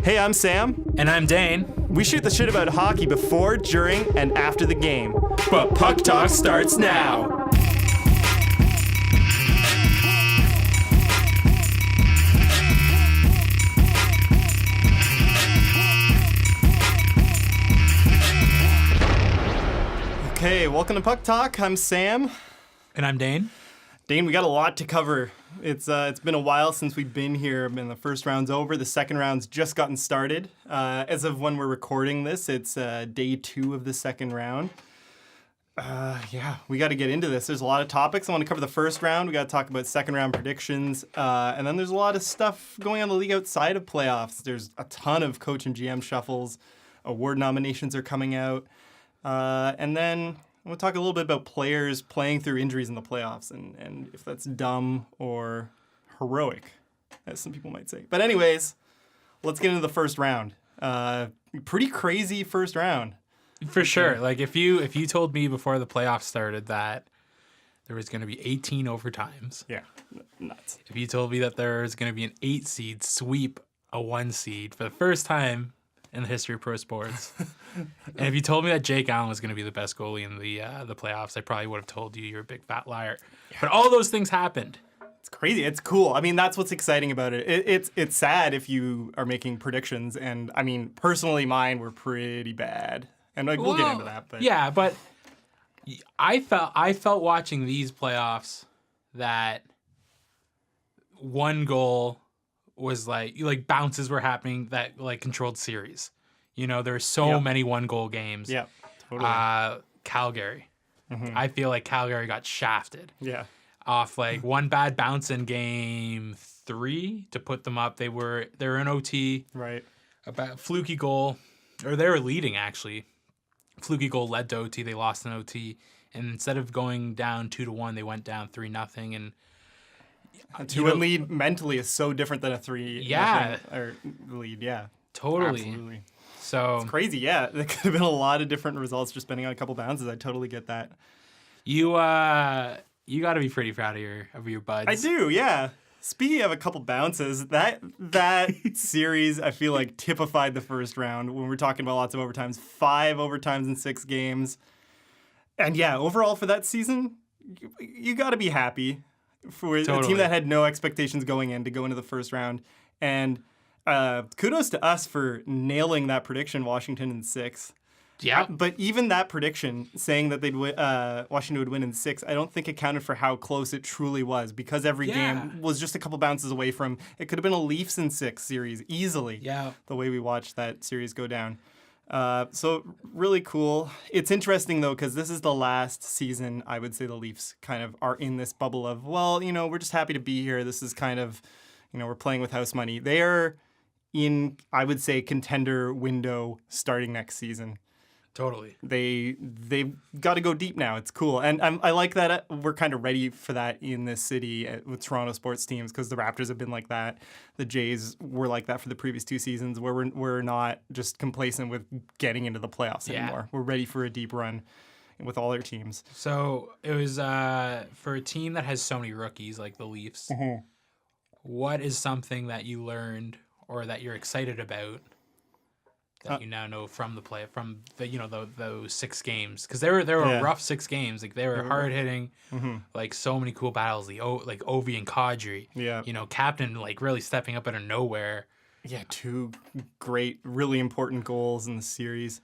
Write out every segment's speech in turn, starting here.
Hey, I'm Sam. And I'm Dane. We shoot the shit about hockey before, during, and after the game. But Puck Talk starts now. Okay, welcome to Puck Talk. I'm Sam. And I'm Dane. Dane, we got a lot to cover. It's been a while since we've been here. And the first round's over. The second round's just gotten started. As of when we're recording this, it's day 2 of the second round. We got to get into this. There's a lot of topics. I want to cover the first round. We got to talk about second round predictions. And then there's a lot of stuff going on in the league outside of playoffs. There's a ton of coach and GM shuffles. Award nominations are coming out. And then I'm going to talk a little bit about players playing through injuries in the playoffs and if that's dumb or heroic, as some people might say. But anyways, let's get into the first round. Pretty crazy first round. For sure. Like if you told me before the playoffs started that there was going to be 18 overtimes. Yeah, nuts. If you told me that there was going to be an 8 seed sweep a 1 seed for the first time in the history of pro sports. And if you told me that Jake Allen was going to be the best goalie in the playoffs, I probably would have told you you're a big fat liar. Yeah. But all those things happened. It's crazy. It's cool. I mean, that's what's exciting about it. It's sad if you are making predictions. And I mean, personally, mine were pretty bad. And we'll get into that. But yeah, but I felt watching these playoffs that one goal was like bounces were happening that like controlled series. You know, there's so many 1-goal games. Yeah, totally. Calgary. Mm-hmm. I feel like Calgary got shafted. Yeah. Off like one bad bounce in game 3 to put them up. They were in OT. Right. About fluky goal, or they were leading actually. Fluky goal led to OT. They lost in OT, and instead of going down 2-1, they went down 3-0. And a 2-1 lead mentally is so different than a 3 lead. Yeah. Totally. Absolutely. So it's crazy, yeah. There could have been a lot of different results just depending on a couple bounces. I totally get that. You got to be pretty proud of your buds. I do, yeah. Speaking of a couple bounces, that series I feel like typified the first round when we're talking about lots of overtimes. 5 overtimes in 6 games. And yeah, overall for that season, you got to be happy for a team that had no expectations going in to go into the first round. And kudos to us for nailing that prediction, Washington in 6. Yeah. But even that prediction, saying that Washington would win in 6, I don't think accounted for how close it truly was because every game was just a couple bounces away from, it could have been a Leafs in 6 series easily. Yeah. The way we watched that series go down. So really cool. It's interesting though, because this is the last season I would say the Leafs kind of are in this bubble of, well, you know, we're just happy to be here. This is kind of, you know, we're playing with house money. They are in, I would say, contender window starting next season. Totally. They've got to go deep now. It's cool. And I like that we're kind of ready for that in this city with Toronto sports teams because the Raptors have been like that. The Jays were like that for the previous 2 seasons where we're not just complacent with getting into the playoffs anymore. We're ready for a deep run with all their teams. So it was for a team that has so many rookies like the Leafs, what is something that you learned or that you're excited about that you now know from the those 6 games, because they were a rough 6 games. Like they were hard hitting, like so many cool battles. Like Ovi and Kadri, you know, captain like really stepping up out of nowhere. Yeah, 2 great, really important goals in the series,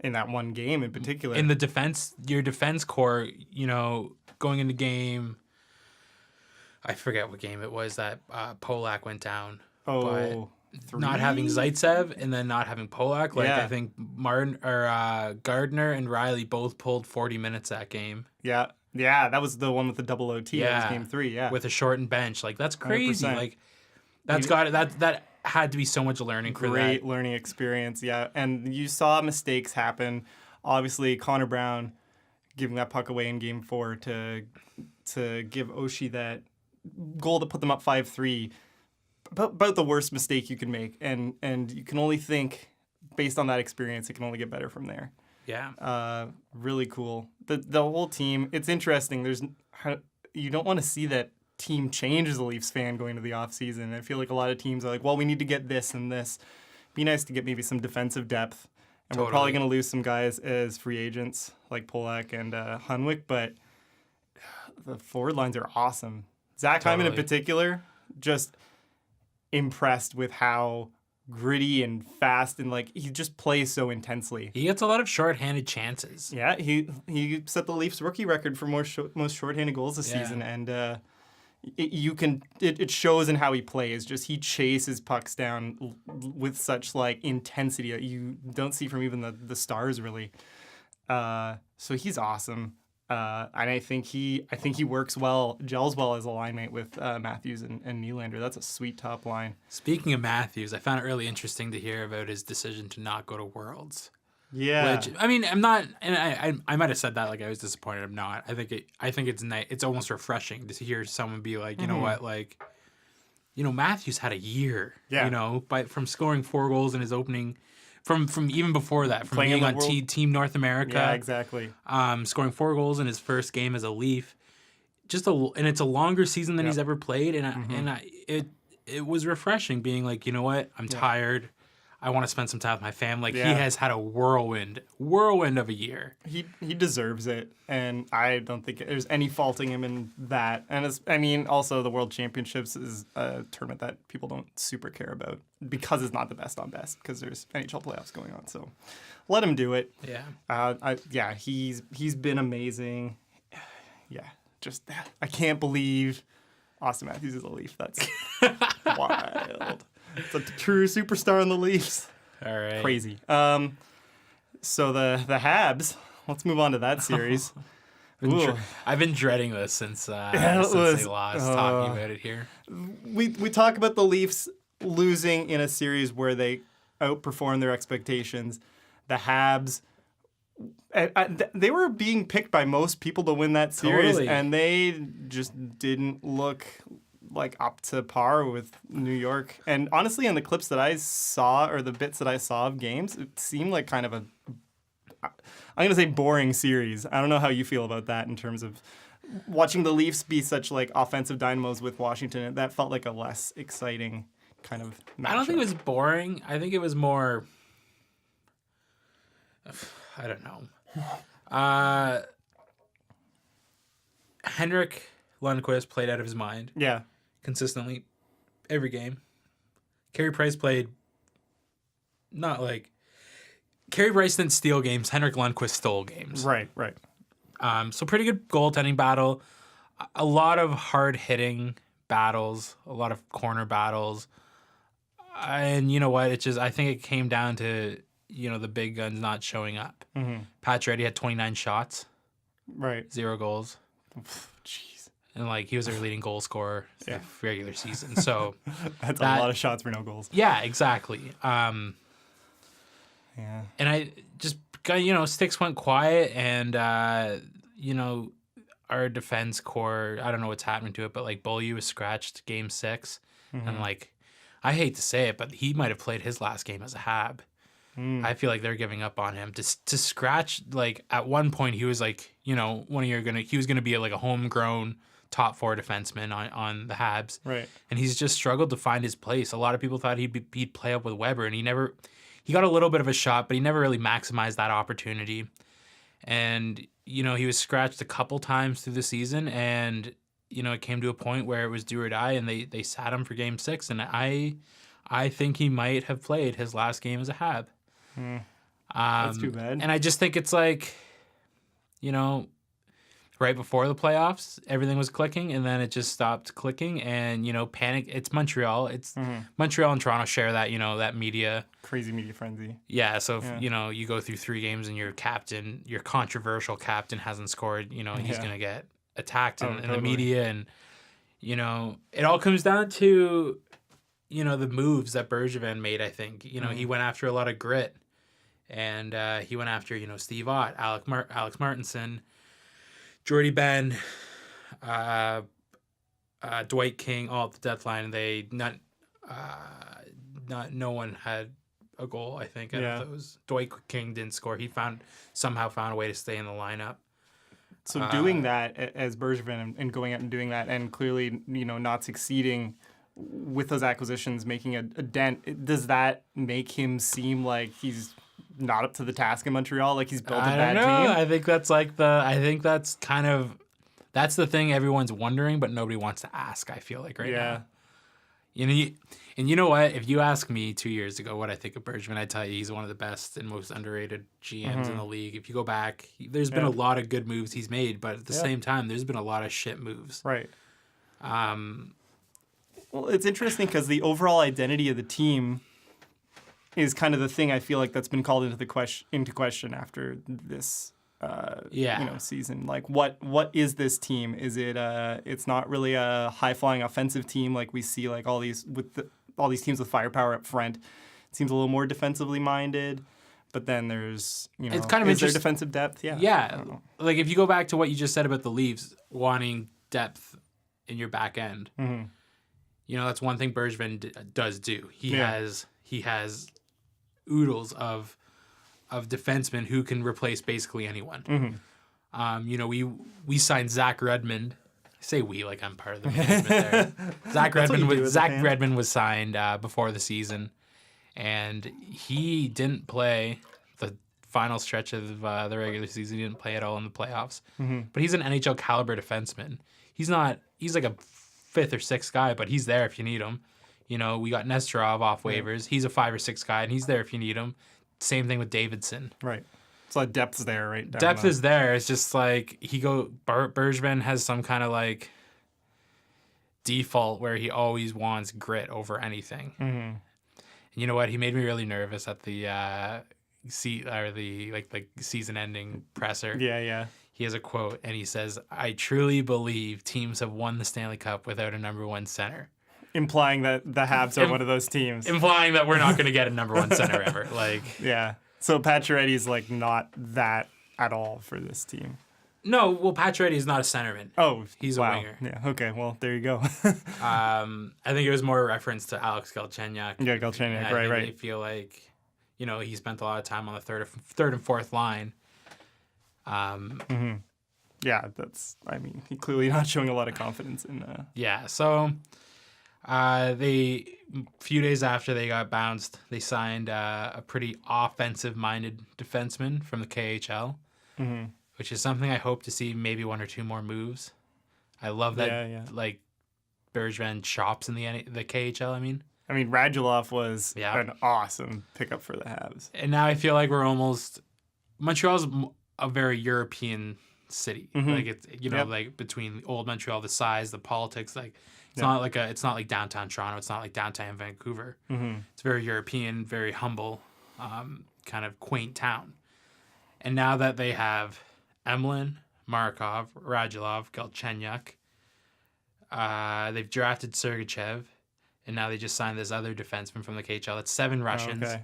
in that one game in particular. In the defense, your defense core, you know, going into game, I forget what game it was that Polak went down. Oh. Not having Zaitsev and then not having Polak. I think Martin or Gardner and Riley both pulled 40 minutes that game. Yeah, that was the one with the double OT. Yeah, that was game 3. Yeah, with a shortened bench. Like that's crazy. 100%. Like that had to be so much learning for that. Great learning experience. Yeah, and you saw mistakes happen. Obviously, Connor Brown giving that puck away in game 4 to give Oshie that goal to put them up 5-3. About the worst mistake you can make, and you can only think based on that experience it can only get better from there. Yeah. Really cool. The whole team. It's interesting. You don't want to see that team change as a Leafs fan going into the offseason. I feel like a lot of teams are like, well, we need to get this and this. be nice to get maybe some defensive depth. And Totally. we're probably going to lose some guys as free agents like Polak and Hunwick, but the forward lines are awesome. Zach Hyman in particular, just impressed with how gritty and fast and like he just plays so intensely. He gets a lot of shorthanded chances. Yeah, he set the Leafs rookie record for most shorthanded goals this season, and it shows in how he plays. Just he chases pucks down with such like intensity that you don't see from even the stars really. So he's awesome. And I think he works well, gels well as a line mate with Matthews and Nylander. That's a sweet top line. Speaking of Matthews, I found it really interesting to hear about his decision to not go to Worlds. Yeah. Which, I mean, I'm not, and I might have said that like I was disappointed. I'm not. I think it's nice. It's almost refreshing to hear someone be like, you know what, like, Matthews had a year. Yeah. From scoring 4 goals in his opening. From even before that, from being on Team North America. Yeah, exactly. Scoring 4 goals in his first game as a Leaf. And it's a longer season than he's ever played. And it was refreshing being like, you know what? I'm tired. I want to spend some time with my family. Like, he has had a whirlwind of a year. He deserves it, and I don't think there's any faulting him in that. And also the World Championships is a tournament that people don't super care about because it's not the best on best because there's NHL playoffs going on. So let him do it. Yeah. He's been amazing. Yeah, just I can't believe Austin Matthews is a Leaf. That's wild. It's a true superstar in the Leafs. All right. Crazy. So the Habs. Let's move on to that series. I've been dreading this since they lost, talking about it here. We talk about the Leafs losing in a series where they outperformed their expectations. The Habs, they were being picked by most people to win that series, and they just didn't look like up to par with New York. And honestly, in the clips that I saw, or the bits that I saw of games, it seemed like kind of I'm going to say boring series. I don't know how you feel about that in terms of watching the Leafs be such like offensive dynamos with Washington. That felt like a less exciting kind of matchup. I don't think it was boring. I think it was more, I don't know. Henrik Lundqvist played out of his mind. Yeah. Consistently every game. Carey Price played Carey Price didn't steal games. Henrik Lundqvist stole games. Right. So pretty good goaltending battle. A lot of hard-hitting battles. A lot of corner battles. And you know what? I think it came down to, the big guns not showing up. Mm-hmm. Pacioretty had 29 shots. Right. 0 goals. Jeez. And he was their leading goal scorer the regular season. So that's a lot of shots for no goals. Yeah, exactly. Yeah. And I just got, sticks went quiet, and our defense core, I don't know what's happening to it, but Beaulieu was scratched game 6, and I hate to say it, but he might have played his last game as a Hab. I feel like they're giving up on him to scratch. At one point, he was he was gonna be a homegrown top 4 defenseman on the Habs. Right. And he's just struggled to find his place. A lot of people thought he'd play up with Weber, and he got a little bit of a shot, but he never really maximized that opportunity. And, he was scratched a couple times through the season, and, it came to a point where it was do or die, and they sat him for game 6, and I think he might have played his last game as a Hab. That's too bad. And I just think it's right before the playoffs, everything was clicking, and then it just stopped clicking, and, panic. It's Montreal. It's Montreal and Toronto share that, that media. Crazy media frenzy. Yeah, so if, you go through 3 games and your controversial captain hasn't scored, he's going to get attacked in the media, and, it all comes down to, the moves that Bergevin made, I think. He went after a lot of grit, and he went after, Steve Ott, Alex Martinson, Jordy Ben, Dwight King, all at the deadline. No one had a goal, I think, out of those. Dwight King didn't score. He somehow found a way to stay in the lineup. So doing that as Bergevin and going out and doing that, and clearly, not succeeding with those acquisitions making a dent, does that make him seem like he's not up to the task in Montreal? Like he's built a bad team? I think that's that's the thing everyone's wondering, but nobody wants to ask, I feel like right now. You know what? If you ask me 2 years ago what I think of Bergevin, I'd tell you he's one of the best and most underrated GMs in the league. If you go back, there's been a lot of good moves he's made, but at the same time, there's been a lot of shit moves. Right. Well, it's interesting because the overall identity of the team is kind of the thing I feel like that's been called into question after this season. Like what is this team? Is it it's not really a high flying offensive team like we see like all these teams with firepower up front. It seems a little more defensively minded. But then there's, it's kind of is there defensive depth? Yeah. Yeah. Like if you go back to what you just said about the Leafs wanting depth in your back end, that's one thing Bergevin does do. He has oodles of defensemen who can replace basically anyone. We signed Zach Redmond. I say we like I'm part of the management there. Zach Redmond was signed before the season, and he didn't play the final stretch of the regular season. He didn't play at all in the playoffs. But he's an NHL caliber defenseman. He's like a fifth or sixth guy, but he's there if you need him. We got Nesterov off waivers. He's a 5 or 6 guy, and he's there if you need him. Same thing with Davidson. Right. So depth's there, right? Depth is there. It's just like Bergevin has some kind of like default where he always wants grit over anything. And you know what? He made me really nervous at the season-ending presser. Yeah. He has a quote, and he says, "I truly believe teams have won the Stanley Cup without a number one center." Implying that the Habs are one of those teams. Implying that we're not going to get a number one center ever. Yeah. So Pacioretty's like not that at all for this team. No, well, Pacioretty is not a centerman. Oh, he's a winger. Yeah. Okay. Well, there you go. I think it was more a reference to Alex Galchenyuk. Yeah, Galchenyuk. Right. I feel like, he spent a lot of time on the third and fourth line. Yeah, he clearly not showing a lot of confidence in. Yeah. So. A few days after they got bounced, they signed a pretty offensive-minded defenseman from the KHL, which is something I hope to see maybe 1 or 2 more moves. I love that, like, Bergevin chops in the KHL, I mean, Radulov was an awesome pickup for the Habs. And now I feel like Montreal's a very European city. Like, it's, like, between old Montreal, the size, the politics, like, it's not like downtown Toronto. It's not like downtown Vancouver. It's very European, very humble, kind of quaint town. And now that they have Emlyn, Markov, Radulov, Galchenyuk, they've drafted Sergachev, and now they just signed this other defenseman from the KHL. It's 7 Russians. Okay.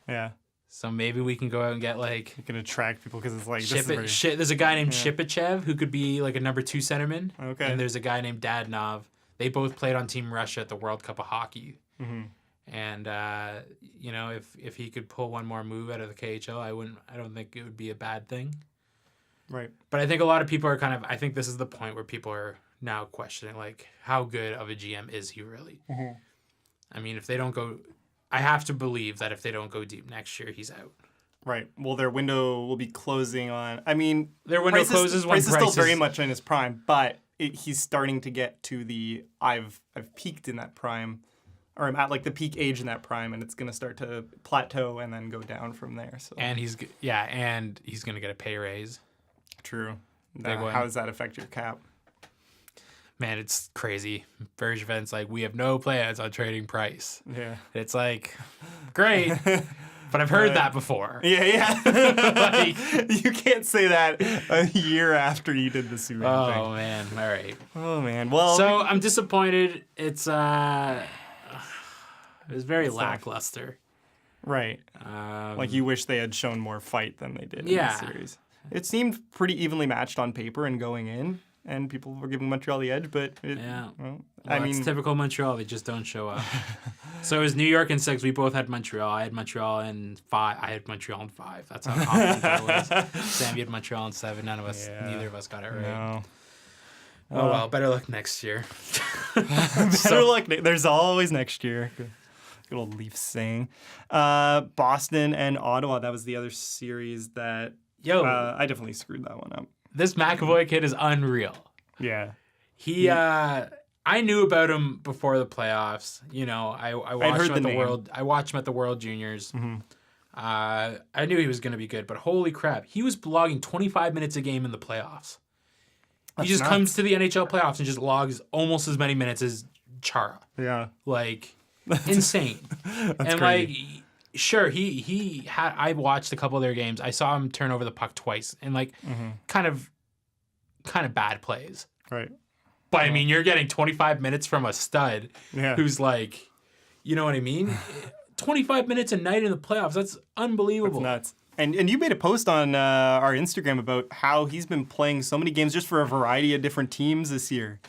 Yeah. So maybe we can go out and get like... You can attract people because it's like... There's a guy named Shipachev who could be like a number 2 centerman. Okay. And there's a guy named Dadonov. They both played on Team Russia at the World Cup of Hockey. And, if he could pull one more move out of the KHL, I don't think it would be a bad thing. Right. But I think a lot of people are I think this is the point where people are now questioning, like, how good of a GM is he really? If they don't go... I have to believe that if they don't go deep next year, he's out. Right. Well, their window will be closing on... their window closes when Price is still very much in his prime, but... he's starting to get to the I've peaked in that prime, or I'm at like the peak age in that prime, and it's gonna start to plateau and then go down from there. So and he's gonna get a pay raise. True. How does that affect your cap? Man, it's crazy. Bergevin's like, we have no plans on trading Price. Yeah. It's like, great. But I've heard that before. Yeah. Like, you can't say that a year after you did the Superman thing. Oh, man. All right. Oh, man. Well, so I'm disappointed. It was very lackluster. Right. Like you wish they had shown more fight than they did in the series. It seemed pretty evenly matched on paper and going in, and people were giving Montreal the edge, but it's typical Montreal. They just don't show up. So it was New York in 6. We both had Montreal. I had Montreal in 5. I had Montreal in 5. That's how confident I was. Sam, you had Montreal in 7. Neither of us got it right. Oh, well, better luck next year. Better luck. There's always next year. Good old Leafs saying. Boston and Ottawa. That was the other series that I definitely screwed that one up. This McAvoy kid is unreal. Yeah. I knew about him before the playoffs. You know, I watched him at the World. I watched him at the World Juniors. Mm-hmm. I knew he was going to be good, but holy crap, he was logging 25 minutes a game in the playoffs. He just comes to the NHL playoffs and just logs almost as many minutes as Chara. Yeah. Like, insane. And crazy. Like, sure, he had. I watched a couple of their games. I saw him turn over the puck twice, and like, kind of bad plays. Right. But I mean, you're getting 25 minutes from a stud who's like, you know what I mean? 25 minutes a night in the playoffs. That's unbelievable. That's nuts. And you made a post on our Instagram about how he's been playing so many games just for a variety of different teams this year.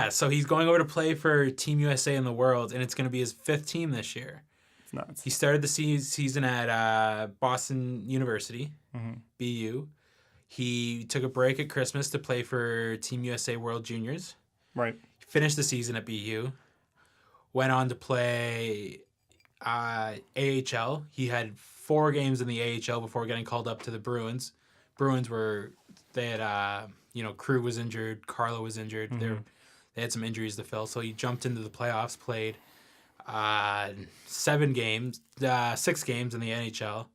So he's going over to play for Team USA in the World, and it's going to be his 5th team this year. It's nuts. He started the season at Boston University, BU. He took a break at Christmas to play for Team USA World Juniors. Right. He finished the season at BU. Went on to play AHL. He had 4 games in the AHL before getting called up to the Bruins. Bruins they had, Krug was injured, Carlo was injured. They had some injuries to fill, so he jumped into the playoffs, played 6 games in the NHL,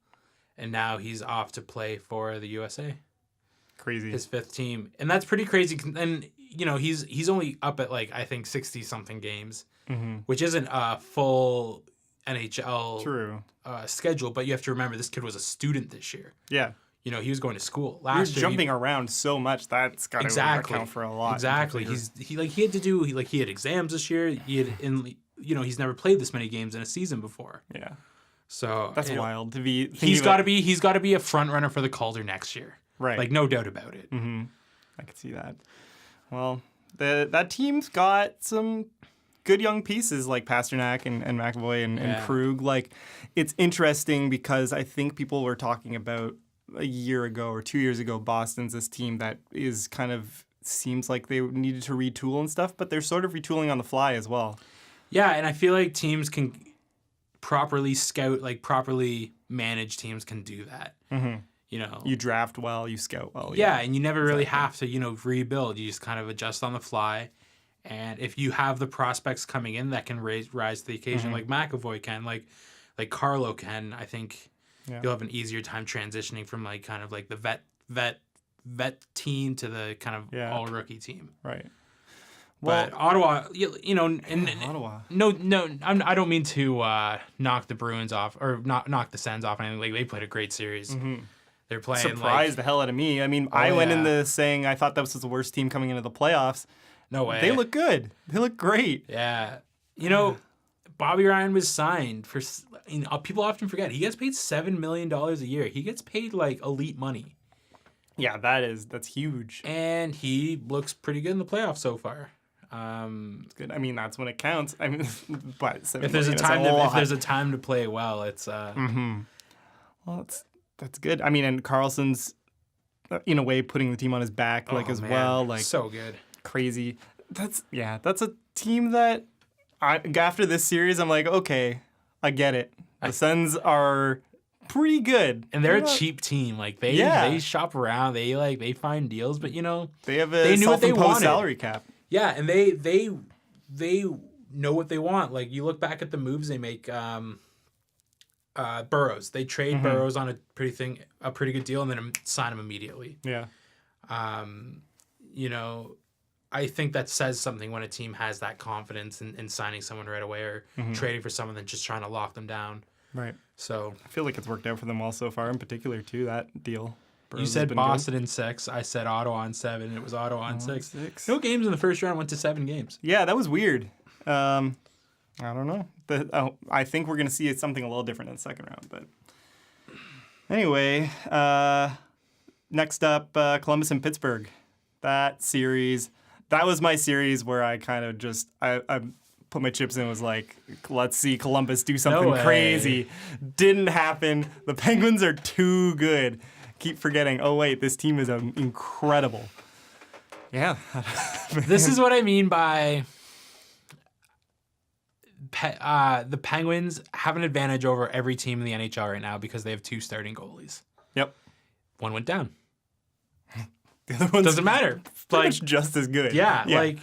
and now he's off to play for the USA. Crazy. His 5th team. And that's pretty crazy. And, he's only up at, like, I think 60-something games, which isn't a full NHL schedule, but you have to remember this kid was a student this year. Yeah. He was going to school last year. Jumping around so much, that's got to account for a lot. Exactly. He had exams this year. He's never played this many games in a season before. Yeah. So that's wild to be. He's got to be a front runner for the Calder next year. Right. Like, no doubt about it. Mm-hmm. I could see that. Well, that team's got some good young pieces like Pasternak and McAvoy and Krug. Like, it's interesting because I think people were talking about a year ago or 2 years ago, Boston's this team that is kind of seems like they needed to retool and stuff, but they're sort of retooling on the fly as well. Yeah, and I feel like teams can properly scout, like properly managed teams can do that. Mm-hmm. You draft well, you scout well. Yeah, and you never really have to, rebuild. You just kind of adjust on the fly. And if you have the prospects coming in that can rise to the occasion, like McAvoy can, like Carlo can, I think you'll have an easier time transitioning from like kind of like the vet team to the kind of all rookie team. Right. But Ottawa, Ottawa. No, I don't mean to knock the Bruins off or knock the Sens off. Anything. Like, they played a great series. Mm-hmm. They're playing. Surprised the hell out of me. I mean, I went into saying I thought that was the worst team coming into the playoffs. No way. They look good. They look great. Yeah. Bobby Ryan was signed for. People often forget he gets paid $7 million a year. He gets paid like elite money. Yeah, that's huge. And he looks pretty good in the playoffs so far. It's good. I mean, that's when it counts. I mean, but if there's a time to play well, it's. Well, that's good. I mean, and Carlson's in a way putting the team on his back, well, like so good, crazy. That's a team that after this series, I'm like, okay, I get it. The Sens are pretty good, and they're a cheap team. Like they shop around, they find deals, but they have a self-imposed salary cap. Yeah, and they know what they want. Like, you look back at the moves they make. Burrows. They trade Burrows on a pretty good deal, and then sign him immediately. Yeah. I think that says something when a team has that confidence in signing someone right away or trading for someone than just trying to lock them down. Right. So I feel like it's worked out for them well so far, in particular too, that deal. Burrows, you said Boston in 6. I said Ottawa in 7. It was Ottawa in 6. No games in the first round went to 7 games. Yeah, that was weird. I don't know. I think we're going to see something a little different in the second round. But anyway, next up, Columbus and Pittsburgh. That was my series where I kind of just I put my chips in and was like, let's see Columbus do something crazy. Didn't happen. The Penguins are too good. Keep forgetting, oh wait, this team is incredible. Yeah. This is what I mean by the Penguins have an advantage over every team in the NHL right now because they have 2 starting goalies. Yep. One went down. The other one's Doesn't matter. pretty much just as good. Yeah, like,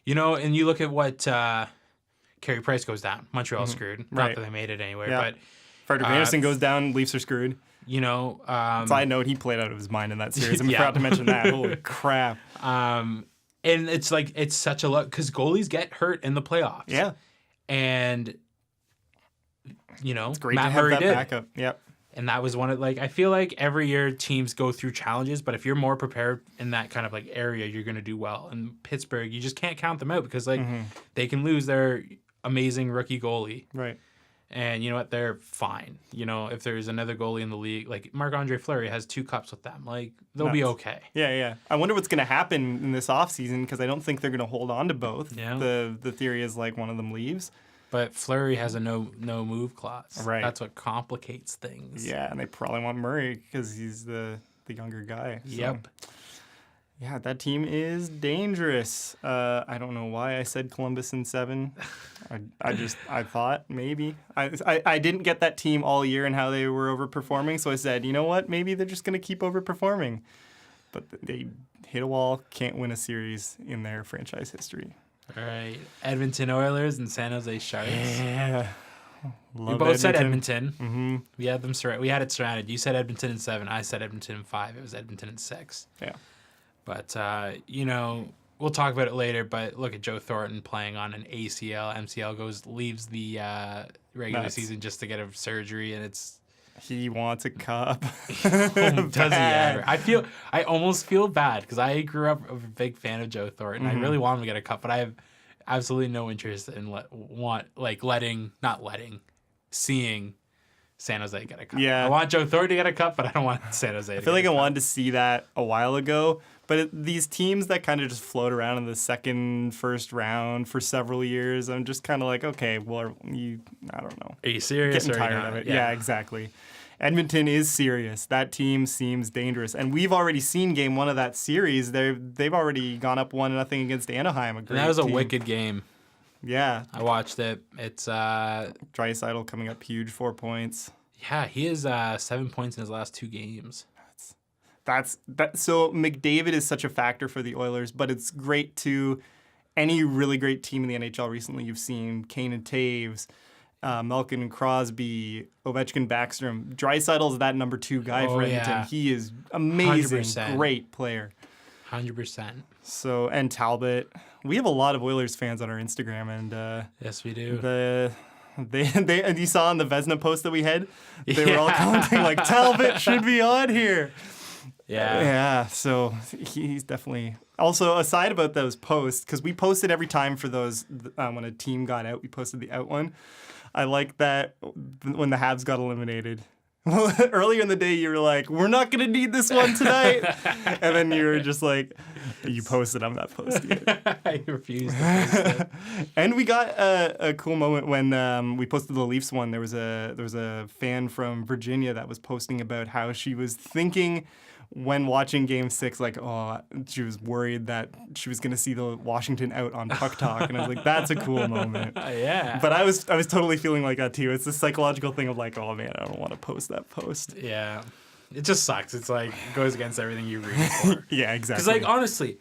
and you look at what Carey Price goes down. Montreal's screwed. Not Right. that they made it anywhere, Yeah. but Frederick Anderson goes down, Leafs are screwed. Side note, he played out of his mind in that series. I Yeah. forgot to mention that. Holy crap. and it's like it's such a luck because goalies get hurt in the playoffs. Yeah. And It's great Matt to have Murray that did. backup. Yep. And that was one of I feel like every year teams go through challenges, but if you're more prepared in that kind of like area, you're going to do well. And Pittsburgh, you just can't count them out because they can lose their amazing rookie goalie. Right. And you know what? They're fine. If there's another goalie in the league, like Marc-Andre Fleury has 2 cups with them, like they'll be okay. Yeah. I wonder what's going to happen in this offseason because I don't think they're going to hold on to both. Yeah. The theory is like one of them leaves. But Fleury has a no move clause. Right. That's what complicates things. Yeah, and they probably want Murray because he's the younger guy. So. Yep. Yeah, that team is dangerous. I don't know why I said Columbus in 7. I thought maybe. I didn't get that team all year and how they were overperforming, so I said, you know what, maybe they're just going to keep overperforming. But they hit a wall, can't win a series in their franchise history. All right. Edmonton Oilers and San Jose Sharks. Yeah. We both said Edmonton. Mm-hmm. We had them surrounded. We had it surrounded. You said Edmonton in 7. I said Edmonton in 5. It was Edmonton in 6. Yeah. But, we'll talk about it later. But look at Joe Thornton playing on an ACL. MCL leaves the regular season just to get a surgery, and it's. He wants a cup. Does he ever? I almost feel bad because I grew up a big fan of Joe Thornton. I really want him to get a cup, but I have absolutely no interest in seeing San Jose get a cup. Yeah. I want Joe Thornton to get a cup, but I don't want San Jose to I feel like get I a cup. wanted to see that a while ago, but these teams that kind of just float around in the second, first round for several years, I'm just kind of like, okay, well, I don't know. Are you serious? Getting or tired not? of it. Yeah, exactly. Edmonton is serious. That team seems dangerous, and we've already seen Game 1 of that series. They've already gone up 1-0 against Anaheim. And that was a team. wicked game. Yeah, I watched it. It's Draisaitl coming up huge, 4 points. yeah, he has 7 points in his last 2 games. So McDavid is such a factor for the Oilers, but it's great to any really great team in the NHL recently. You've seen Kane and Taves, Malkin and Crosby, Ovechkin, Backstrom. Draisaitl's that number 2 guy for Edmonton. Yeah. He is amazing, 100%. Great player. 100%. So, and Talbot. We have a lot of Oilers fans on our Instagram, and Yes, we do. they and you saw on the Vezina post that we had, they were all commenting like Talbot should be on here. Yeah. Yeah, so he's definitely. Also, aside about those posts, because we posted every time for those when a team got out, we posted the out one. I like that when the Habs got eliminated. Earlier in the day, you were like, we're not going to need this one tonight. And then you were just like, you posted, I'm not posting it. I refuse to post it. And we got a cool moment when we posted the Leafs one. There was a fan from Virginia that was posting about how she was thinking when watching Game 6, like, she was worried that she was going to see the Washington out on Puck Talk. And I was like, that's a cool moment. Yeah. But I was totally feeling like that too. It's this psychological thing of like, oh man, I don't want to post that post. Yeah. It just sucks. It's like, it goes against everything you read for. Yeah, exactly. Because, like, honestly,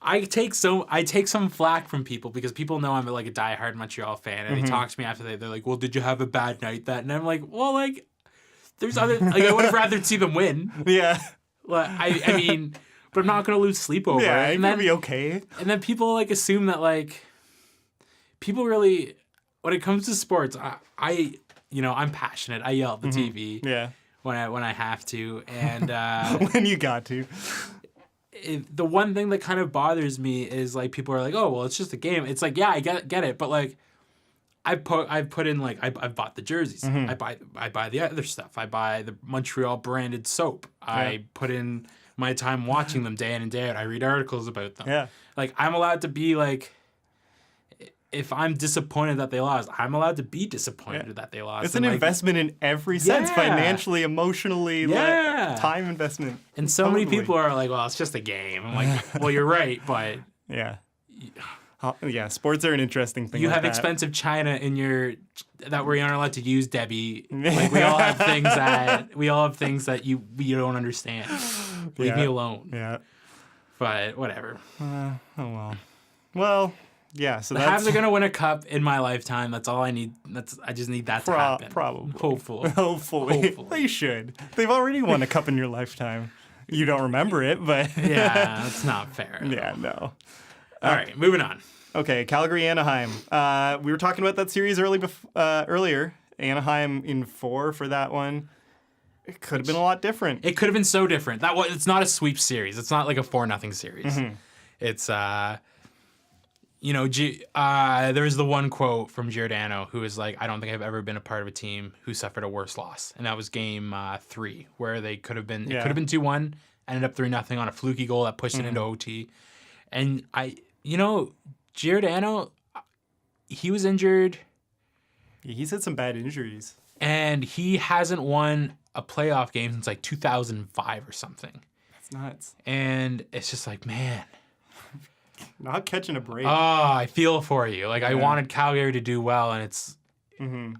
I take some flack from people because people know I'm like a diehard Montreal fan, and they talk to me after they're like, well, did you have a bad night that? And I'm like, well, like, there's other, like, I would have rather see them win. Yeah. Like, I mean, but I'm not gonna lose sleep over Yeah, it. it could be okay. And then people like assume that like people really, when it comes to sports, I'm passionate. I yell at the TV Yeah. when I have to, and When you got to. the one thing that kind of bothers me is like people are like, oh well, it's just a game. It's like, yeah, I get it, but like I've put in like I've bought the jerseys. I buy the other stuff. I buy the Montreal branded soap. Yeah. I put in my time watching them day in and day out. I read articles about them. Yeah. Like I'm allowed to be like if I'm disappointed that they lost, I'm allowed to be disappointed that they lost. It's an investment in every sense, financially, emotionally, time investment. And so many people are like, well, it's just a game. I'm like, well, you're right, but yeah. Yeah, sports are an interesting thing. You like have that. expensive china in your that we aren't allowed to use, Debbie. Like we all have things that you don't understand. Leave me alone. Yeah. But whatever. Oh well. Well, yeah. So the Habs are gonna win a cup in my lifetime. That's all I need. I just need that to happen. Probably. Hopefully. They should. They've already won a cup in your lifetime. You don't remember it, but yeah, that's not fair. Yeah, no. All right, moving on. Okay, Calgary, Anaheim. We were talking about that series earlier. Anaheim in 4 for that one. It could have been a lot different. It could have been so different. It's not a sweep series. It's not like a 4-0 series. Mm-hmm. It's there was the one quote from Giordano who was like, "I don't think I've ever been a part of a team who suffered a worse loss," and that was Game 3, where they could have been. It could have been 2-1, ended up 3-0 on a fluky goal that pushed it into OT, and Giordano, he was injured. Yeah, he's had some bad injuries. And he hasn't won a playoff game since like 2005 or something. That's nuts. And it's just like, man. Not catching a break. Oh, I feel for you. Like, I wanted Calgary to do well, and it's... Mm-hmm.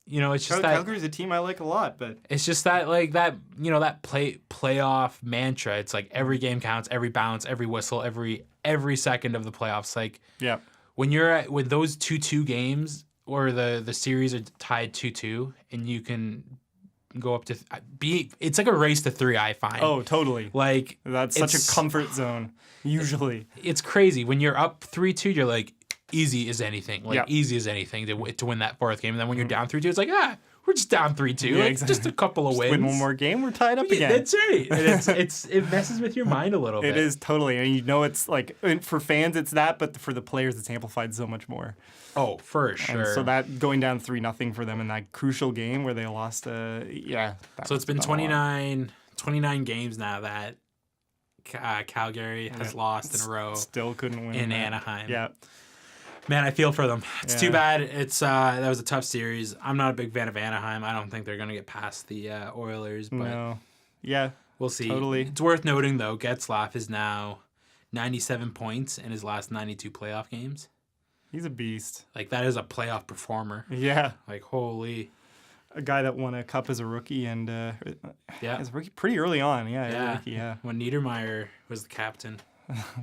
It's just Calgary's a team I like a lot, but... It's just that, like, that playoff mantra. It's like every game counts, every bounce, every whistle, every second of the playoffs. Like... Yeah. When you're with those 2-2 games, or the series are tied 2-2, and you can go up to it's like a race to 3, I find. Oh, totally. Like that's such a comfort zone. Usually, it's crazy when you're up 3-2. You're like easy as anything, easy as anything to win that 4th game. And then when you're down 3-2, it's like we're just down 3-2. Exactly. Just a couple of wins. Win one more game, we're tied up again. That's right. And it messes with your mind a little bit. It is totally, and it's like for fans it's that, but for the players it's amplified so much more. Oh, for sure. And so that going down 3-0 for them in that crucial game where they lost, So it's been 29 games now that Calgary has lost in a row. Still couldn't win in Anaheim. Yeah. Man, I feel for them. It's too bad. It's that was a tough series. I'm not a big fan of Anaheim. I don't think they're going to get past the Oilers. But no. Yeah. We'll see. Totally. It's worth noting, though, Getzlaf is now 97 points in his last 92 playoff games. He's a beast. Like, that is a playoff performer. Yeah. Like, holy. A guy that won a cup as a rookie and as a rookie pretty early on. Yeah. When Niedermeyer was the captain.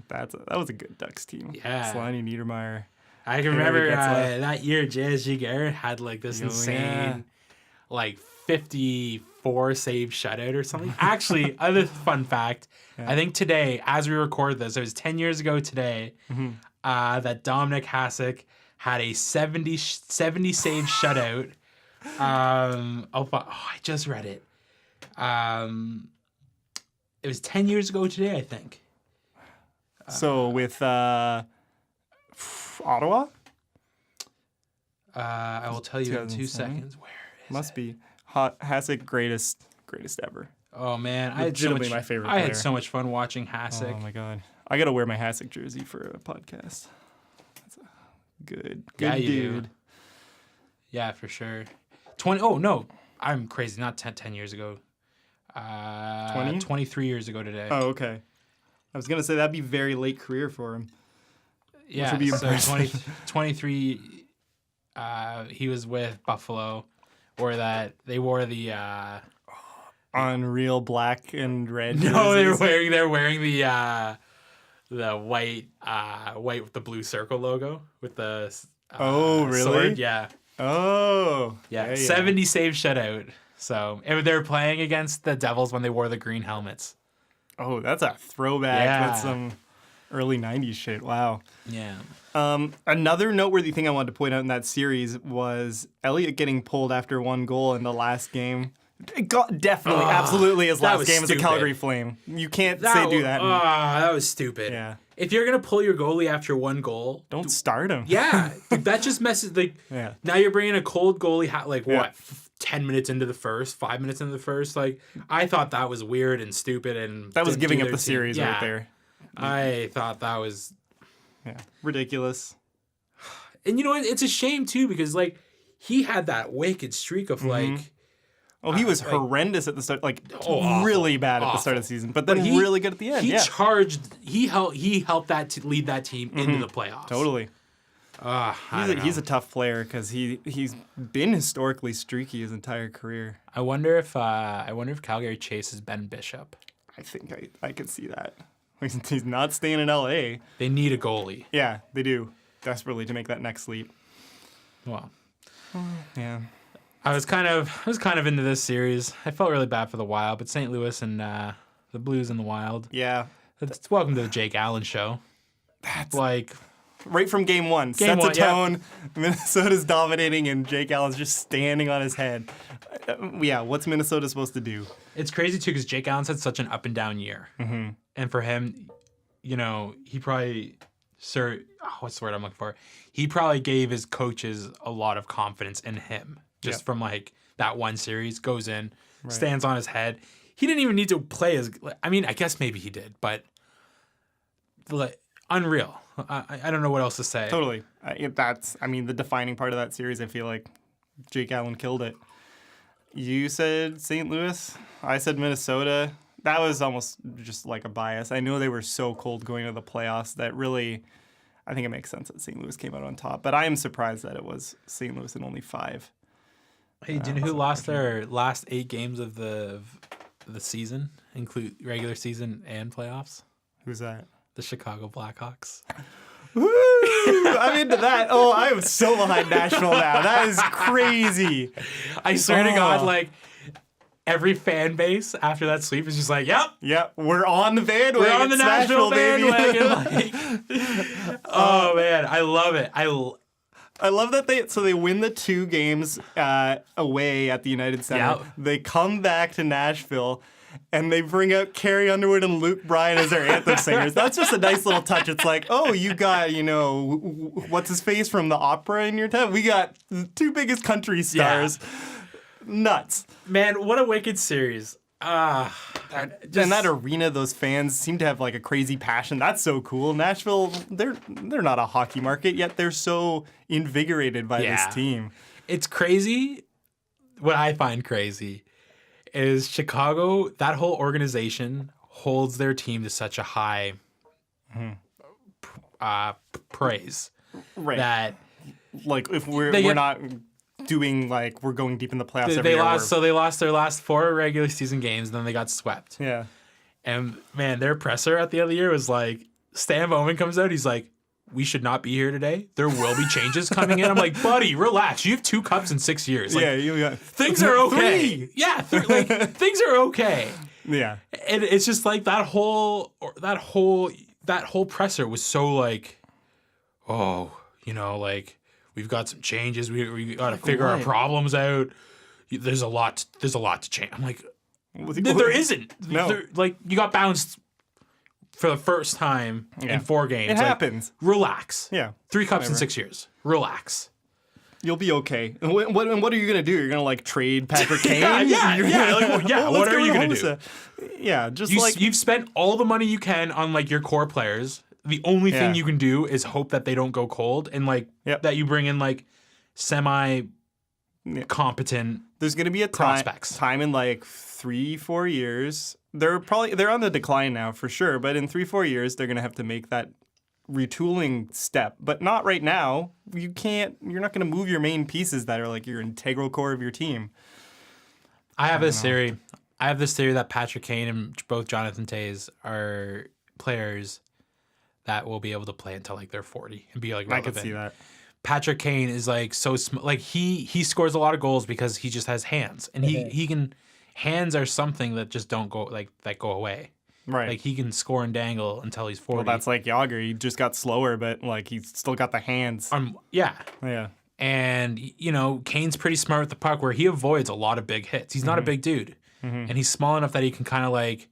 That was a good Ducks team. Yeah. Slimy, Niedermeyer. I can remember that year J.S.G. Garrett had like this insane, like 54 save shutout or something. Actually, other fun fact, I think today, as we record this, it was 10 years ago today, that Dominic Hasek had a 70 save shutout. I just read it. It was 10 years ago today, I think. So with Ottawa? I will tell you in 2 seconds. Where is Must be Hasek greatest ever. Oh man, my favorite player. I had so much fun watching Hasek. Oh my god, I gotta wear my Hasek jersey for a podcast. That's a good dude. Do. Yeah, for sure. 20. Oh no, I'm crazy. Not 10 years ago. 20? 23 years ago today. Oh, okay. I was gonna say that'd be very late career for him. Yeah, so 23. He was with Buffalo, or that they wore the unreal black and red. No, they're wearing the white with the blue circle logo with the oh really sword. Yeah. Oh yeah. 70 save shutout. So they were playing against the Devils when they wore the green helmets. Oh, that's a throwback. Yeah. That's some early 90s shit. Wow. Yeah. Another noteworthy thing I wanted to point out in that series was Elliott getting pulled after one goal in the last game. It got definitely, absolutely his last game as a Calgary Flame. You can't do that. That was stupid. Yeah. If you're going to pull your goalie after one goal, don't start him. Yeah. That just messes. Now you're bringing a cold goalie, what? 10 minutes into the first, 5 minutes into the first. Like, I thought that was weird and stupid. And that was giving up the series right there. I thought that was... ridiculous. And you know what? It's a shame too because like he had that wicked streak of like. Oh, he was horrendous at the start, like really bad at the start of the season, but then really good at the end. He charged. He helped lead that team into the playoffs. Totally. He's a tough player because he's been historically streaky his entire career. I wonder if Calgary chases Ben Bishop. I think I could see that. He's not staying in LA. They need a goalie. Yeah, they do desperately to make that next leap. Well, yeah. I was kind of into this series. I felt really bad for the Wild, but St. Louis and the Blues and the Wild. Yeah. Welcome to the Jake Allen show. That's like right from game one. Sets a tone. Yeah. Minnesota's dominating, and Jake Allen's just standing on his head. What's Minnesota supposed to do? It's crazy too because Jake Allen's had such an up and down year, and for him, you know, he probably what's the word I'm looking for? He probably gave his coaches a lot of confidence in him. Just from like that one series, goes in, stands on his head. He didn't even need to play as. I mean, I guess maybe he did, but like unreal. I don't know what else to say. Totally. The defining part of that series. I feel like Jake Allen killed it. You said St. Louis. I said Minnesota. That was almost just like a bias. I know they were so cold going to the playoffs that really, I think it makes sense that St. Louis came out on top. But I am surprised that it was St. Louis in only 5. Hey, do you know who lost their last 8 games of the season, include regular season and playoffs? Who's that? The Chicago Blackhawks. Woo! I'm into that. Oh, I am so behind Nashville now. That is crazy. I swear to God, like every fan base after that sweep is just like, yep, we're on the bandwagon. We're on the Nashville bandwagon. Oh man, I love it. I love that they win the 2 games away at the United Center. Yep. They come back to Nashville, and they bring out Carrie Underwood and Luke Bryan as their anthem singers. That's just a nice little touch. It's like, oh, you got, what's his face from the opera in your town? We got the 2 biggest country stars. Yeah. Nuts. Man, what a wicked series. And that arena, those fans seem to have like a crazy passion. That's so cool. Nashville, they're not a hockey market, yet they're so invigorated by this team. It's crazy. What I find crazy is Chicago, that whole organization holds their team to such a high praise. Right. That like if we're not doing like we're going deep in the playoffs every year. They lost their last 4 regular season games, and then they got swept. Yeah. And man, their presser at the end of the year was like, Stan Bowman comes out, he's like, we should not be here today. There will be changes coming in. I'm like, buddy, relax. You have 2 cups in 6 years. Like, you got things are okay. 3. Yeah, things are okay. Yeah. And it's just like that whole presser was so like, oh, like we've got some changes. We got to figure our problems out. There's a lot to change. I'm like, there isn't. No. You got bounced for the first time in 4 games. It happens. Relax. Yeah. 3 cups in 6 years. Relax. You'll be okay. What are you gonna do? You're gonna like trade Patrick Kane? Yeah. What are you gonna do? Yeah, you've spent all the money you can on like your core players. The only thing you can do is hope that they don't go cold and that you bring in like semi competent. There's gonna be a time in like 3-4 years. They're on the decline now for sure, but in 3-4 years they're gonna have to make that retooling step, but not right now. You're not gonna move your main pieces that are like your integral core of your team. I have this theory that Patrick Kane and both Jonathan Toews are players that will be able to play until like they're 40 and be like relevant. I could see that. Patrick Kane is like so like he scores a lot of goals because he just has hands, and he can. Hands are something that just don't go that go away. Right. Like he can score and dangle until he's 40. Well, that's like Yager. He just got slower, but like he's still got the hands. Yeah. Yeah. And Kane's pretty smart with the puck where he avoids a lot of big hits. He's not a big dude, and he's small enough that he can kind of like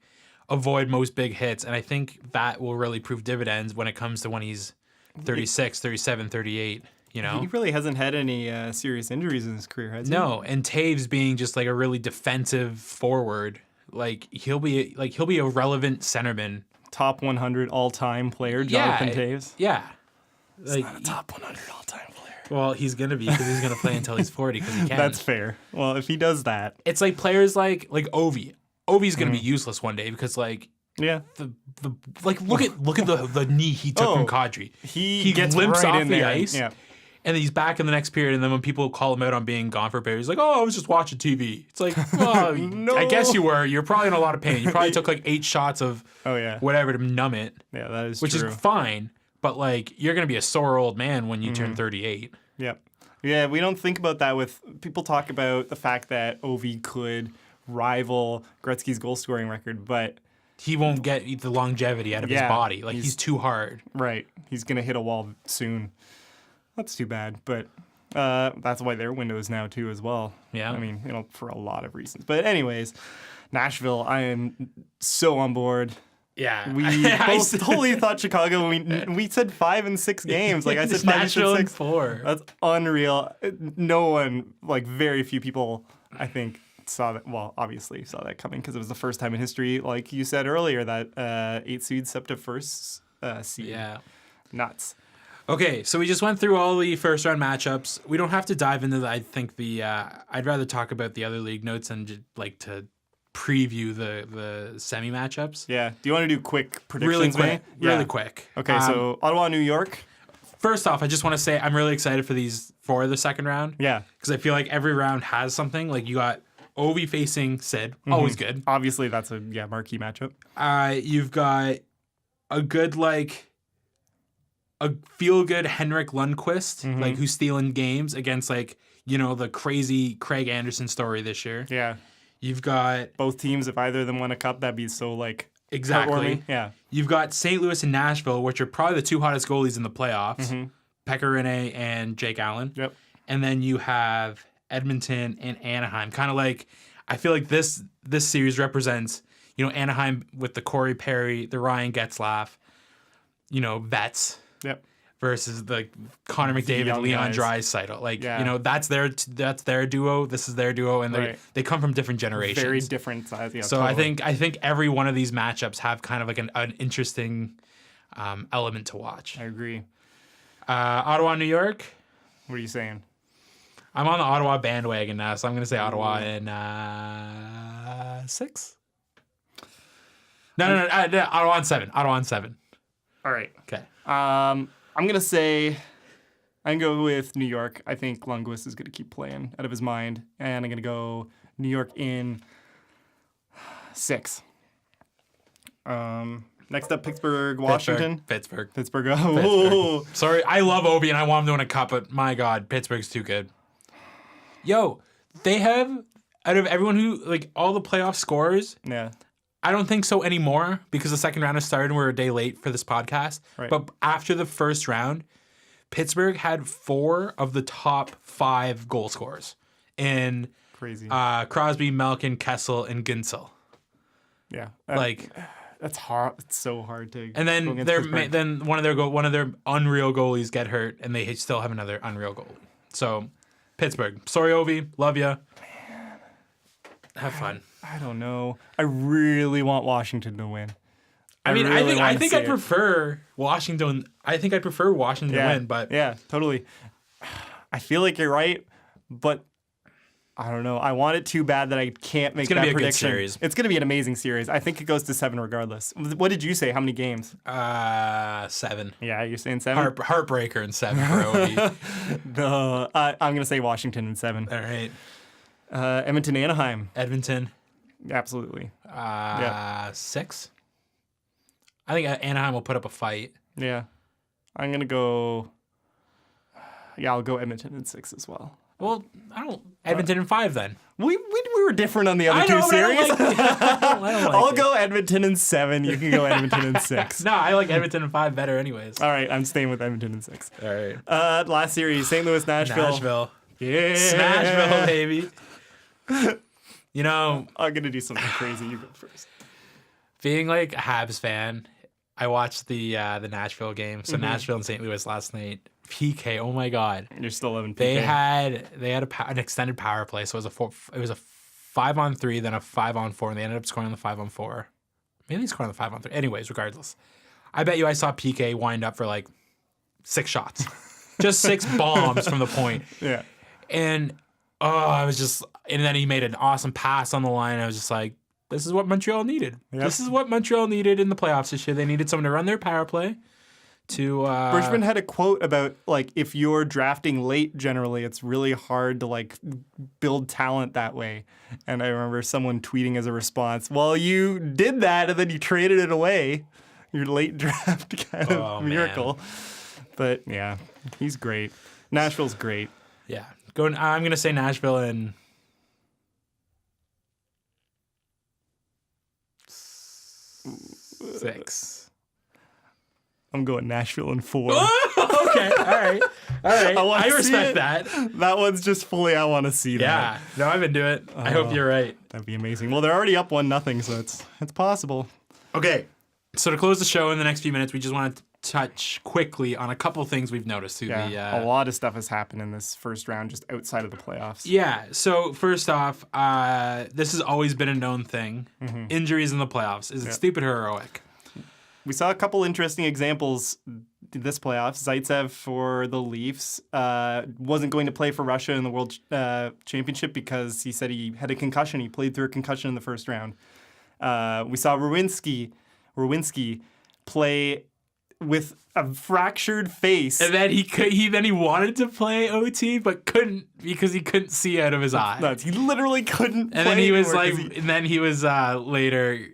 avoid most big hits. And I think that will really prove dividends when it comes to when he's 36, 37, 38. He really hasn't had any serious injuries in his career, has he? No, and Taves being just like a really defensive forward, like he'll be a relevant centerman. Top 100 all-time player, Jonathan Taves. Yeah. He's not a top 100 all-time player. Well, he's going to be because he's going to play until he's 40 because he can. That's fair. Well, if he does that. It's like players like Ovi. Ovi's going to be useless one day because yeah. Look at the knee he took from Kadri. He gets limps right off in the there. ice. Yeah. And then he's back in the next period, and then when people call him out on being gone for a period, he's like, "Oh, I was just watching TV." It's like, well, No. I guess you were. You're probably in a lot of pain. You probably took like 8 shots of whatever to numb it. Yeah, that is which true. is fine, but like you're gonna be a sore old man when you turn 38. Yep. Yeah, we don't think about that with people talk about the fact that Ovi could rival Gretzky's goal scoring record, but he won't get the longevity out of his body. Like he's too hard. Right. He's gonna hit a wall soon. That's too bad, but that's why their window is now too as well. Yeah. I mean, for a lot of reasons. But anyways, Nashville, I am so on board. Yeah. We both totally thought Chicago. We said 5 and 6 games. Like I said, 5 Nashville and 6. 4. That's unreal. No one, like very few people, I think, saw that. Well, obviously saw that coming because it was the first time in history, like you said earlier, that 8 seeds up to first seed. Yeah. Nuts. Okay, so we just went through all the first round matchups. We don't have to dive into I think I'd rather talk about the other league notes and just like to preview the semi matchups. Yeah. Do you want to do quick predictions? Really quick. Okay, so Ottawa, New York. First off, I just want to say I'm really excited for the second round. Yeah. Because I feel like every round has something. Like you got Ovi facing Sid, always good. Obviously, that's a marquee matchup. You've got a good a feel-good Henrik Lundqvist, like who's stealing games against the crazy Craig Anderson story this year. Yeah. You've got both teams. If either of them won a cup, that'd be so exactly. heartwarming. Yeah. You've got St. Louis and Nashville, which are probably the 2 hottest goalies in the playoffs. Pekka Rinne and Jake Allen. Yep. And then you have Edmonton and Anaheim. Kind of I feel like this series represents, Anaheim with the Corey Perry, the Ryan Getzlaf, vets. Yep. Versus the Connor McDavid, Leon Draisaitl. That's their duo. This is their duo, and they come from different generations. Very different size. Yeah, so totally. I think every one of these matchups have kind of like an interesting element to watch. I agree. Ottawa, New York. What are you saying? I'm on the Ottawa bandwagon now, so I'm going to say Ottawa in 6. No, Ottawa in 7. Ottawa in 7. All right. Okay. I'm gonna go with New York. I think Lundqvist is gonna keep playing out of his mind, and I'm gonna go New York in 6. Next up, Pittsburgh, Washington. Pittsburgh. Oh. Sorry, I love Obi and I want him to win a cup, but my God, Pittsburgh's too good. Yo, they have out of everyone who all the playoff scorers. Yeah. I don't think so anymore because the second round has started and we're a day late for this podcast. Right. But after the first round, Pittsburgh had 4 of the top 5 goal scorers in crazy Crosby, Malkin, Kessel, and Gunsel. Yeah, that's hard. It's so hard to. And then one of their unreal goalies get hurt, and they still have another unreal goalie. So Pittsburgh, sorry Ovi, love ya. Have fun. I don't know. I really want Washington to win. I think I prefer Washington. I think I prefer Washington to win, but yeah, totally. I feel like you're right, but I don't know. I want it too bad that I can't make that prediction. It's gonna be a good series. It's gonna be an amazing series. I think it goes to 7 regardless. What did you say? How many games? 7. Yeah, you're saying 7. Heartbreaker in 7 for Ovi. I'm gonna say Washington in 7. All right. Edmonton, Anaheim. Edmonton. Absolutely. 6. I think Anaheim will put up a fight. Yeah. I'm going to go... Yeah, I'll go Edmonton in 6 as well. Well, Edmonton in 5 then. We were different on the other two series. I'll go Edmonton in 7. You can go Edmonton in 6. No, I like Edmonton in 5 better anyways. All right, I'm staying with Edmonton in 6. All right. Last series, St. Louis, Nashville. Yeah. Smashville, baby. I'm going to do something crazy. You go first. Being a Habs fan, I watched the Nashville game. So Nashville and St. Louis last night. PK, oh my God! You're still loving PK. They had an extended power play, so it was a 5-on-3, then a 5-on-4, and they ended up scoring on the 5-on-4. Maybe they scored on the 5-on-3. Anyways, regardless, I bet you I saw PK wind up for 6 shots. just 6 bombs from the point. Yeah. And and then he made an awesome pass on the line. I was just like, this is what Montreal needed. Yep. This is what Montreal needed in the playoffs this year. They needed someone to run their power play. Bergman had a quote about, like, if you're drafting late, generally, it's really hard to, like, build talent that way. And I remember someone tweeting as a response, well, you did that and then you traded it away. Your late draft kind of miracle. Man. But, yeah, he's great. Nashville's great. Yeah. I'm going to say Nashville in 6. I'm going Nashville in 4. Oh, okay. All right. I respect that. That one's just fully, I want to see that. Yeah. No, I'm into it. I hope you're right. That'd be amazing. Well, they're already up 1-0, so it's possible. Okay. So to close the show in the next few minutes, we just want to touch quickly on a couple things we've noticed through a lot of stuff has happened in this first round just outside of the playoffs. Yeah. So first off, this has always been a known thing. Mm-hmm. Injuries in the playoffs. Is it stupid or heroic? We saw a couple interesting examples this playoffs. Zaitsev for the Leafs wasn't going to play for Russia in the World Championship because he said he had a concussion. He played through a concussion in the first round. We saw Rowinski play with a fractured face, and then he wanted to play OT but couldn't because he couldn't see out of his eye. Nuts. He literally couldn't. And play then he was like, later.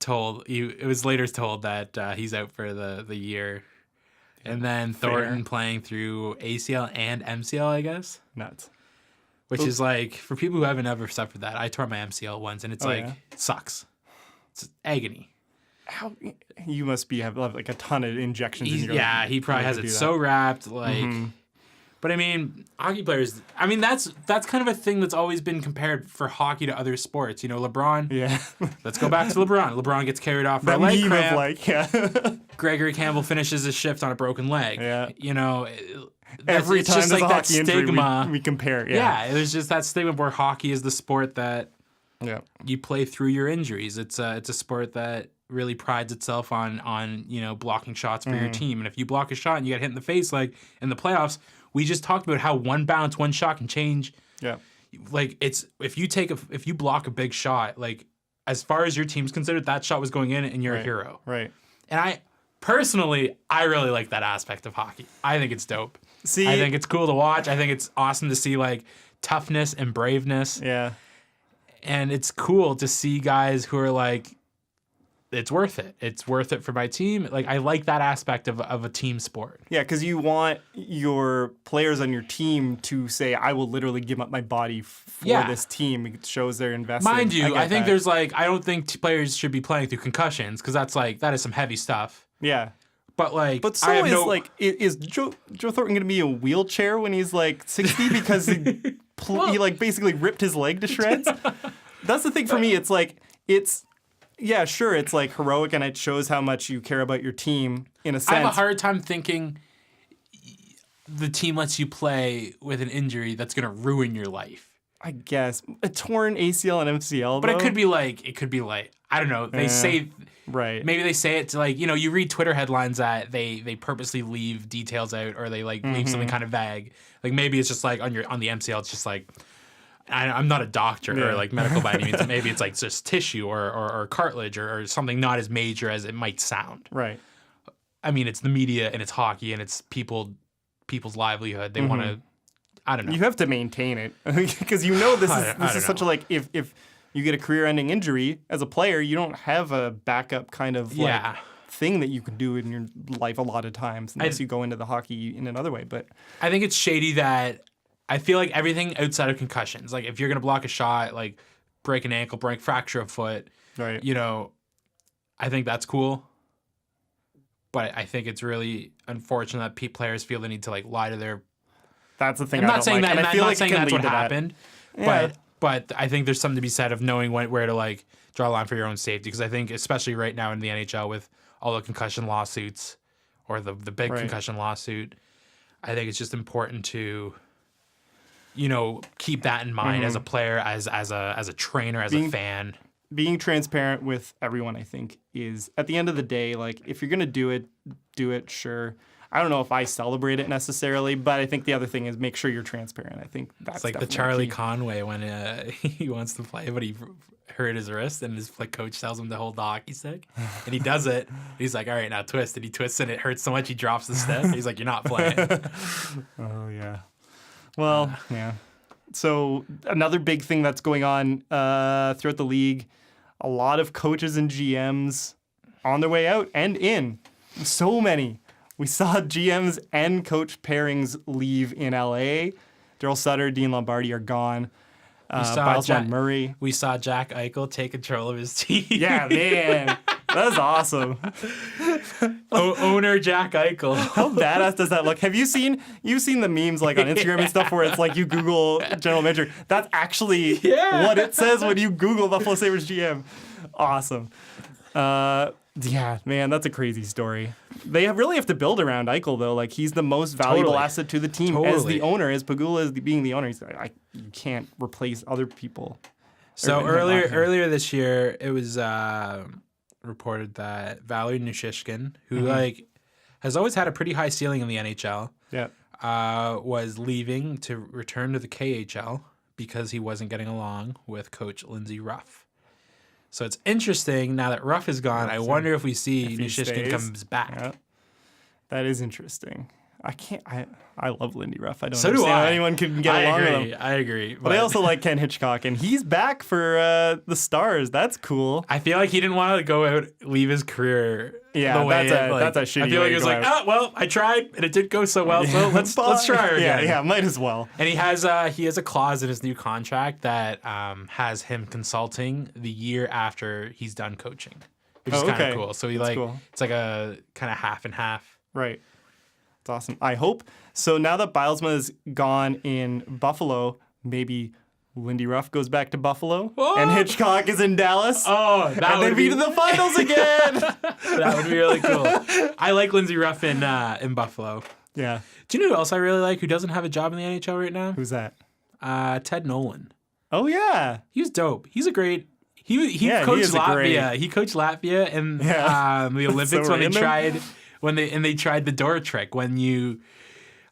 It was later told that he's out for the year, and then Thornton playing through ACL and MCL, I guess. Nuts. Which is like, for people who haven't ever suffered that, I tore my MCL once, and it's it sucks. It's agony. How you must have like a ton of injections. He probably has it so wrapped, like. Mm-hmm. But I mean, hockey players. I mean, that's kind of a thing that's always been compared for hockey to other sports. You know, LeBron. Yeah. Let's go back to LeBron. LeBron gets carried off for a leg cramp. Gregory Campbell finishes his shift on a broken leg. Yeah. You know, every time just there's like a that hockey stigma. Injury, we compare. Yeah. There's just that stigma where hockey is the sport that you play through your injuries. It's a sport that really prides itself on blocking shots for your team. And if you block a shot and you get hit in the face, like in the playoffs. We just talked about how one bounce, one shot can change. Yeah. Like if you block a big shot, like as far as your team's considered, that shot was going in and you're a hero. Right. And I really like that aspect of hockey. I think it's dope. I think it's cool to watch. I think it's awesome to see like toughness and braveness. Yeah. And it's cool to see guys who are like, it's worth it. It's worth it for my team. Like, I like that aspect of a team sport. Yeah, because you want your players on your team to say, I will literally give up my body for this team. It shows they're invested. Mind you, I think there's like, I don't think players should be playing through concussions because that is some heavy stuff. Yeah. But like, is Joe Thornton going to be in a wheelchair when he's like 60 because he like basically ripped his leg to shreds? That's the thing for me. It's like, yeah, sure, it's like heroic and it shows how much you care about your team in a sense. I have a hard time thinking the team lets you play with an injury that's going to ruin your life. I guess. A torn ACL and MCL, but though? It could be like, I don't know, they say, right. Maybe they say it to like, you read Twitter headlines that they purposely leave details out or they like leave something kind of vague. Like maybe it's just like on the MCL, it's just like, I'm not a doctor or like medical by any means. Maybe it's like just tissue or cartilage or something not as major as it might sound. Right. I mean, it's the media and it's hockey and it's people's livelihood. They want to, I don't know. You have to maintain it because this is such a like if you get a career-ending injury as a player, you don't have a backup kind of like thing that you can do in your life a lot of times unless you go into the hockey in another way. But I think it's shady that. I feel like everything outside of concussions, like if you're going to block a shot, like break an ankle, fracture a foot, right. I think that's cool. But I think it's really unfortunate that players feel the need to like lie to their. That's the thing. I'm not saying that. I'm not saying that's what happened. Yeah. But I think there's something to be said of knowing where to like draw a line for your own safety. Because I think especially right now in the NHL with all the concussion lawsuits or the big concussion lawsuit, I think it's just important to. Keep that in mind as a player, as a trainer, as a fan. Being transparent with everyone, I think, is at the end of the day, like if you're gonna do it, sure. I don't know if I celebrate it necessarily, but I think the other thing is make sure you're transparent. I think that's It's like the definitely Charlie key. Conway when he wants to play, but he hurt his wrist, and his coach tells him to hold the hockey stick, and he does it. He's like, "All right, now twist," and he twists, and it hurts so much he drops the stick. He's like, "You're not playing." Oh yeah. Well, yeah. So another big thing that's going on throughout the league, a lot of coaches and GMs on their way out and in. So many. We saw GMs and coach pairings leave in LA. Daryl Sutter, Dean Lombardi are gone. Murray. We saw Jack Eichel take control of his team. Yeah, man. That was awesome. Owner Jack Eichel. How badass does that look? You've seen the memes like on Instagram and stuff where it's like you Google general manager. That's actually what it says when you Google Buffalo Sabres GM. Awesome. Yeah, man, that's a crazy story. They really have to build around Eichel, though. Like, he's the most valuable asset to the team as the owner, as Pagula is being the owner. He's like, you can't replace other people. So earlier this year, it was reported that Valery Nushishkin, who has always had a pretty high ceiling in the NHL, was leaving to return to the KHL because he wasn't getting along with Coach Lindsey Ruff. So it's interesting now that Ruff is gone. I wonder if we see Nushishkin comes back. Yeah. That is interesting. I love Lindy Ruff. I don't So do understand how I. anyone can get along with him. I agree. But I also like Ken Hitchcock, and he's back for the Stars. That's cool. I feel like he didn't want to go out, leave his career. Yeah, the way that's a shitty I feel way like he to was go like, out. oh well, I tried and it didn't go so well. So let's try her again. Yeah, might as well. And he has a clause in his new contract that has him consulting the year after he's done coaching, which is kind of cool. So it's like a kind of half and half. Right. It's awesome. I hope. So now that Bilesma is gone in Buffalo, maybe Lindy Ruff goes back to Buffalo and Hitchcock is in Dallas. Oh, that would be to the finals again. That would be really cool. I like Lindsey Ruff in Buffalo. Yeah. Do you know who else I really like who doesn't have a job in the NHL right now? Who's that? Ted Nolan. Oh yeah. He was dope. He's a great. He coached Latvia. He coached Latvia in the Olympics when they tried the door trick when you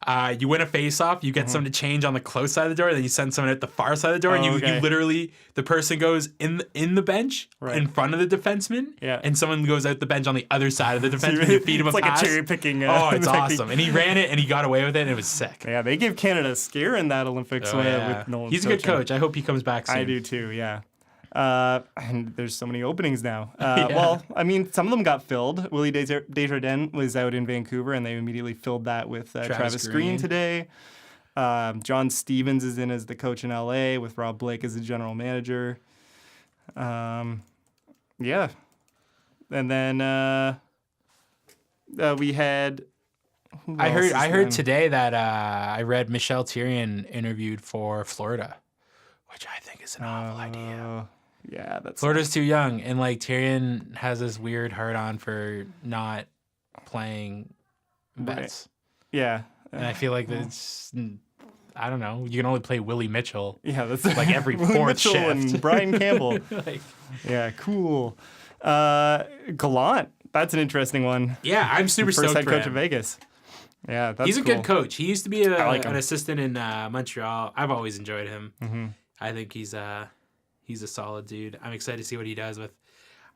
win a face-off, you get someone to change on the close side of the door, then you send someone at the far side of the door, and you literally, the person goes in the bench in front of the defenseman, and someone goes out the bench on the other side of the defenseman, and you feed him a pass. It's like a cherry-picking. Oh, it's awesome. And he ran it, and he got away with it, and it was sick. Yeah, they give Canada a scare in that Olympics with Nolan. He's a good coach. I hope he comes back soon. I do too, yeah. And there's so many openings now. Well, I mean, some of them got filled. Willie Desjardins was out in Vancouver, and they immediately filled that with Travis Green today. John Stevens is in as the coach in LA, with Rob Blake as the general manager. Yeah. And then we had... I heard today that I read Michel Therrien interviewed for Florida, which I think is an awful idea. Yeah, Florida's too young, and like Therrien has this weird hard-on for not playing vets. Right. Yeah, and I feel like that's, I don't know. You can only play Willie Mitchell. Yeah, that's like every fourth shift. And Brian Campbell. Yeah, cool. Gallant. That's an interesting one. Yeah, I'm super stoked for him. First head coach of Vegas. Yeah, that's He's a good coach. He used to be an assistant in Montreal. I've always enjoyed him. Mm-hmm. I think he's a solid dude. I'm excited to see what he does with.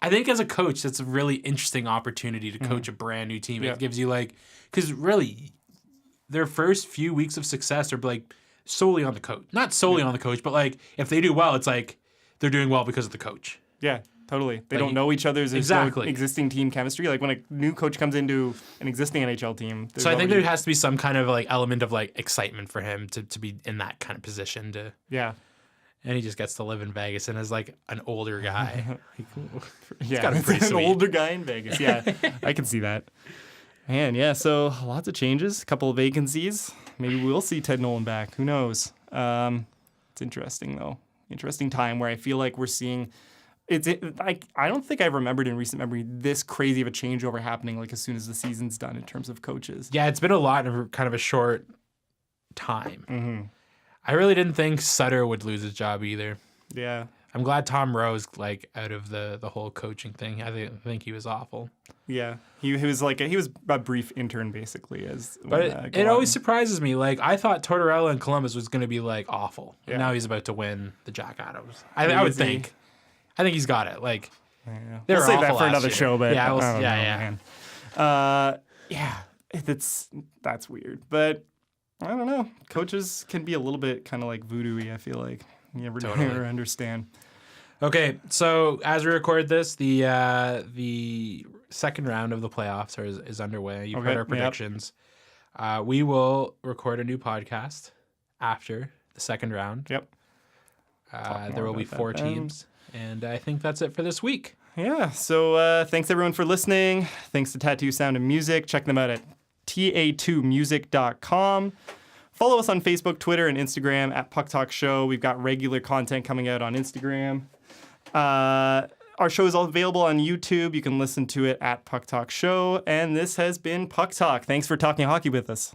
I think as a coach, that's a really interesting opportunity to coach a brand new team. It gives you because really, their first few weeks of success are solely on the coach. Not solely on the coach, but if they do well, it's like they're doing well because of the coach. Yeah. Totally. They don't know each other. There's no existing team chemistry. Like when a new coach comes into an existing NHL team. So I think there has to be some kind of element of excitement for him to be in that kind of position to. Yeah. And he just gets to live in Vegas and is an older guy. Yeah, an older guy in Vegas. Yeah, I can see that. Man, yeah. So lots of changes, a couple of vacancies. Maybe we'll see Ted Nolan back. Who knows? It's interesting though. Interesting time where I feel like we're seeing. I don't think I've remembered in recent memory this crazy of a changeover happening as soon as the season's done in terms of coaches. Yeah, it's been a lot of kind of a short time. Mm-hmm. I really didn't think Sutter would lose his job either. Yeah. I'm glad Tom Rowe's like out of the whole coaching thing. I think he was awful. Yeah, he was a brief intern basically. But it always surprises me. Like I thought Tortorella in Columbus was going to be like awful. Yeah. Now he's about to win the Jack Adams. I would think. I think he's got it. Like we'll save that for another show. But that's weird. But I don't know. Coaches can be a little bit kind of like voodoo-y, I feel like. You never understand. Okay, so as we record this, the second round of the playoffs is underway. You've heard our predictions. Yep. We will record a new podcast after the second round. Yep. There will be 4 teams, and I think that's it for this week. Yeah, so thanks everyone for listening. Thanks to Tattoo Sound and Music. Check them out at ta2music.com. Follow us on Facebook, Twitter, and Instagram at Puck Talk Show. We've got regular content coming out on Instagram. Our show is all available on YouTube. You can listen to it at Puck Talk Show. And this has been Puck Talk. Thanks for talking hockey with us.